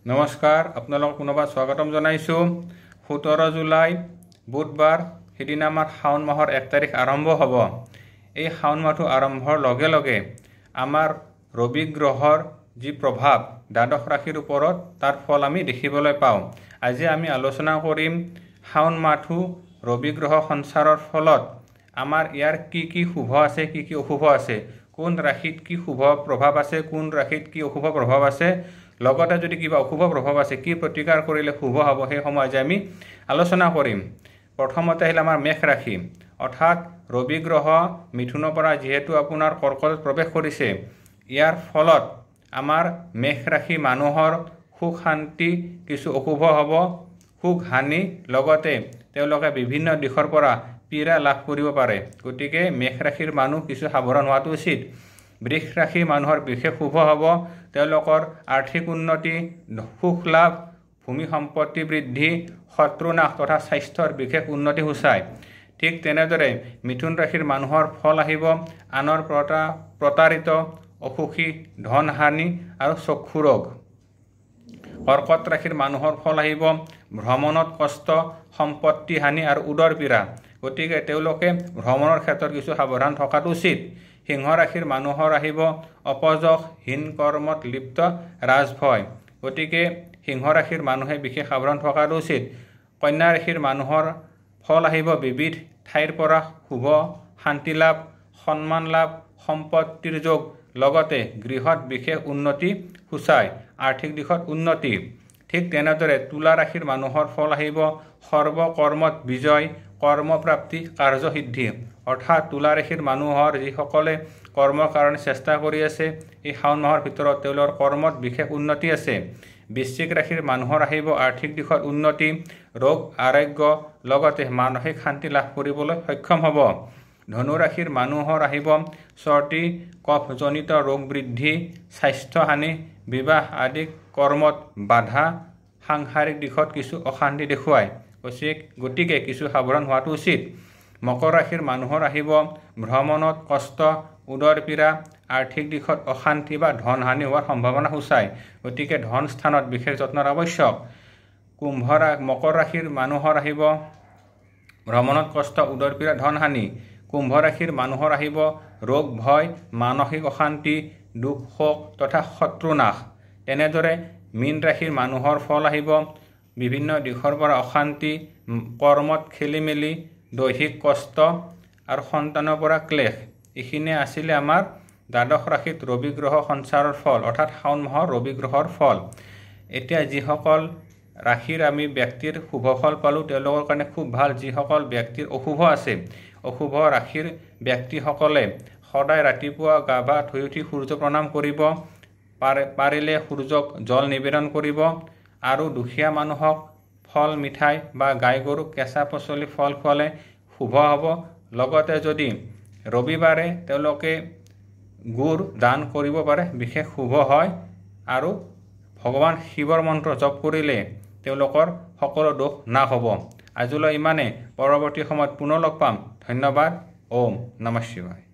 নমস্কাৰ, আপোনালোকক পুনৰবাৰ স্বাগতম জনাইছো। 17 জুলাই বুধবাৰ, সেইদিনা আমাৰ শাওন মাহৰ 1 তাৰিখ আৰম্ভ হ'ব। এই শাওন মাহটো আৰম্ভৰ লগে লগে আমাৰ ৰবি গ্ৰহৰ যি প্ৰভাৱ দ্বাদশ ৰাশিৰ ওপৰত তাৰ ফল আমি দেখিবলৈ পাওঁ। আজি আমি আলোচনা কৰিম শাওন মাহটো ৰবি গ্ৰহ সঞ্চাৰৰ ফলত আমাৰ ইয়াৰ কি শুভ আছে, কি অশুভ আছে, কোন ৰাশিত কি শুভ প্ৰভাৱ আছে, কোন ৰাশিত কি অশুভ প্ৰভাৱ আছে, লগতে যদি কিবা অশুভ প্ৰভাৱ আছে কি প্ৰতিকাৰ কৰিলে শুভ হ'ব, সেই সময় আজি আমি আলোচনা কৰিম। প্ৰথমতে আহিল আমাৰ মেষ ৰাশি, অৰ্থাৎ ৰবি গ্ৰহ মিথুনৰ পৰা যিহেতু আপোনাৰ কৰ্কটত প্ৰৱেশ কৰিছে, ইয়াৰ ফলত আমাৰ মেষ ৰাশি মানুহৰ সুখ শান্তি কিছু অশুভ হ'ব, সুখ হানি, লগতে তেওঁলোকে বিভিন্ন দিশৰ পৰা পীড়া লাভ কৰিব পাৰে। গতিকে মেষ ৰাশিৰ মানুহ কিছু সাৱধান হোৱাটো উচিত। বৃষ ৰাশিৰ মানুহৰ বিশেষ শুভ হ'ব, তেওঁলোকৰ আৰ্থিক উন্নতি, সুখ লাভ, ভূমি সম্পত্তি বৃদ্ধি, শত্ৰুনাশ তথা স্বাস্থ্যৰ বিশেষ উন্নতি সূচায়। ঠিক তেনেদৰে মিথুন ৰাশিৰ মানুহৰ ফল আহিব আনৰ প্ৰতাৰিত, অসুখী, ধন হানি আৰু চক্ষু ৰোগ। কৰ্কট ৰাশিৰ মানুহৰ ফল আহিব ভ্ৰমণত কষ্ট, সম্পত্তি হানি আৰু উদৰ পীড়া। গতিকে তেওঁলোকে ভ্ৰমণৰ ক্ষেত্ৰত কিছু সাৱধান থকাটো উচিত। সিংহ ৰাশিৰ মানুহৰ আহিব অপযশ, হীন কৰ্মত লিপ্ত, ৰাজভয়। গতিকে সিংহ ৰাশিৰ মানুহে বিশেষ সাৱধান থকাটো উচিত। কন্যা ৰাশিৰ মানুহৰ ফল আহিব বিবিধ ঠাইৰ পৰা শুভ শান্তি লাভ, সন্মান লাভ, সম্পত্তিৰ যোগ, লগতে গৃহত বিশেষ উন্নতি সূচায়, আৰ্থিক দিশত উন্নতি। ঠিক তেনেদৰে তুলা ৰাশিৰ মানুহৰ ফল আহিব সৰ্বকৰ্মত বিজয়, কৰ্মপ্ৰাপ্তি, কাৰ্যসিদ্ধি। অৰ্থাৎ তুলা ৰাশিৰ মানুহৰ যিসকলে কৰ্মৰ কাৰণে চেষ্টা কৰি আছে, এই শাওন মাহৰ ভিতৰত তেওঁলোকৰ কৰ্মত বিশেষ উন্নতি আছে। বৃশ্চিক ৰাশিৰ মানুহৰ আহিব আৰ্থিক দিশত উন্নতি, ৰোগ আৰোগ্য, লগতে মানসিক শান্তি লাভ কৰিবলৈ সক্ষম হ'ব। ধনু ৰাশিৰ মানুহৰ আহিব চৰ্দি, কফজনিত ৰোগ বৃদ্ধি, স্বাস্থ্য হানি, বিবাহ আদি কৰ্মত বাধা, সাংসাৰিক দিশত কিছু অশান্তি দেখুৱায়। গতিকে কিছু সাৱধান হোৱাটো উচিত। মকৰ ৰাশিৰ মানুহৰ আহিব ভ্ৰমণত কষ্ট, উদৰ পীড়া, আৰ্থিক দিশত অশান্তি বা ধন হানি হোৱাৰ সম্ভাৱনা সূচায়। গতিকে ধন স্থানত বিশেষ যত্নৰ আৱশ্যক। মকৰ ৰাশিৰ মানুহৰ আহিব ভ্ৰমণত কষ্ট, উদৰ পীড়া, ধন হানি। কুম্ভ ৰাশিৰ মানুহৰ আহিব ৰোগ ভয়, মানসিক অশান্তি, দুখ শোক তথা শত্ৰুনাশ। তেনেদৰে মীন ৰাশিৰ মানুহৰ ফল আহিব বিভিন্ন দিশৰ পৰা অশান্তি, কৰ্মত খেলি মেলি, দৈহিক কষ্ট আৰু সন্তানৰ পৰা ক্লেশ। এইখিনিয়ে আছিলে আমাৰ দ্বাদশ ৰাশিত ৰবি গ্ৰহ সঞ্চাৰৰ ফল, অৰ্থাৎ শাওন মাহৰ ৰবি গ্ৰহৰ ফল। এতিয়া যিসকল ৰাশিৰ আমি ব্যক্তিৰ শুভ ফল পালোঁ, তেওঁলোকৰ কাৰণে খুব ভাল। যিসকল ব্যক্তিৰ অশুভ আছে, অশুভ ৰাশিৰ ব্যক্তিসকলে সদায় ৰাতিপুৱা গা পা ধুই উঠি সূৰ্য প্ৰণাম কৰিব, পাৰিলে সূৰ্যক জল নিবেদন কৰিব, আৰু দুখীয়া মানুহক ফল মিঠাই বা গাই গৰুক কেঁচা পাচলি ফল খোৱালে শুভ হ'ব। লগতে যদি ৰবিবাৰে তেওঁলোকে গুৰ দান কৰিব পাৰে, বিশেষ শুভ হয়। আৰু ভগৱান শিৱৰ মন্ত্ৰ জপ কৰিলে তেওঁলোকৰ সকলো দোষ নাশ হ'ব। আজিলৈ ইমানে, পৰৱৰ্তী সময়ত পুনৰ লগ পাম। ধন্যবাদ। ওম নমঃ শিৱায়।